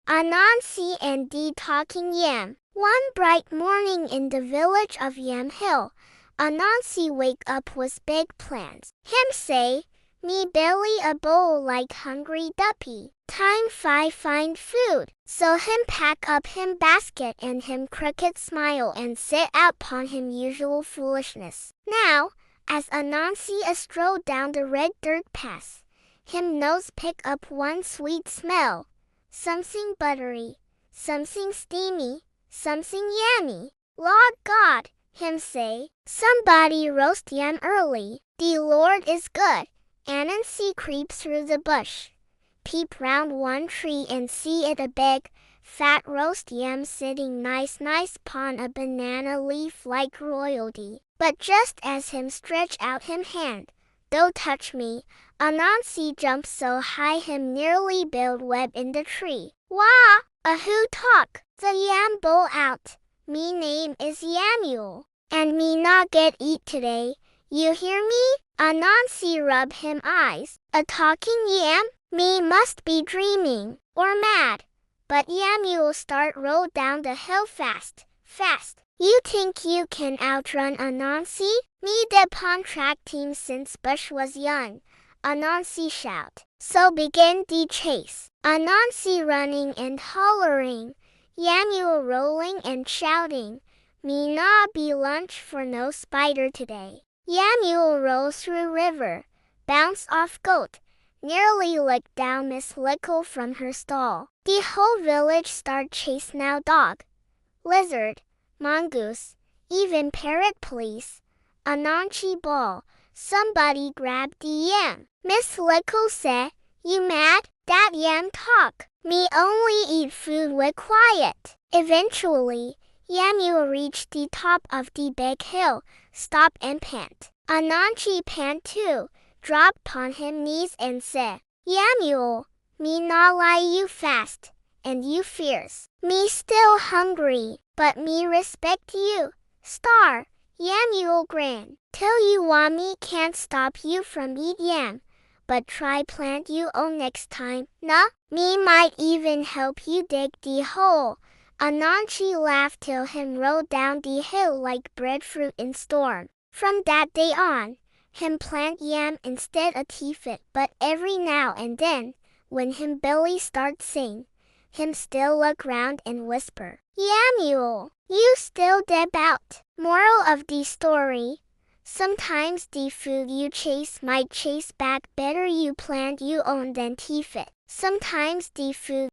Anansi and the Talking Yam. One bright morning in the village of Yam Hill, Anansi wake up with big plans. Him say, me belly a bowl like hungry duppy. Time find food. So him pack up him basket and him crooked smile and set out pon him usual foolishness. Now, as Anansi a stroll down the red dirt path, him nose pick up one sweet smell. Something buttery, something steamy, something yummy. Lord God, him say, somebody roast yam early. The Lord is good. Anansi creep through the bush, peep round one tree and see it a big, fat roast yam sitting nice pon a banana leaf like royalty. But just as him stretch out him hand, don't touch me, Anansi jump so high him nearly build web in the tree. Wah! Who talk? The yam bowl out. Me name is Yamuel, and me not get eat today. You hear me? Anansi rub him eyes. A talking yam? Me must be dreaming, or mad. But Yamuel start roll down the hill fast. You think you can outrun Anansi? Me de pon track team since Bush was young. Anansi shout. So begin the chase. Anansi running and hollering. Yamuel rolling and shouting. Me not be lunch for no spider today. Yamuel rolls through river, bounce off goat, nearly lick down Miss Lickle from her stall. The whole village start chase now dog, lizard, mongoose, even parrot police. Anansi ball, somebody grab the yam. Miss Lickle say, you mad? Dat yam talk. Me only eat food with quiet. Eventually, Yamuel reached the top of the big hill, stop and pant. Anansi pant too, drop pon him knees and say, Yamuel, me not lie you fast, and you fierce. Me still hungry, but me respect you. Star, Yamuel grin. Till you want me can't stop you from eat yam, but try plant you own next time. Nah, me might even help you dig the hole. Anansi laughed till him rolled down the hill like breadfruit in storm. From that day on, him plant yam instead a teafit, but every now and then, when him belly start sing, him still look round and whisper, Yamuel, you still de bout. Moral of the story, sometimes the food you chase might chase back. Better you plant you own than teafit. Sometimes the food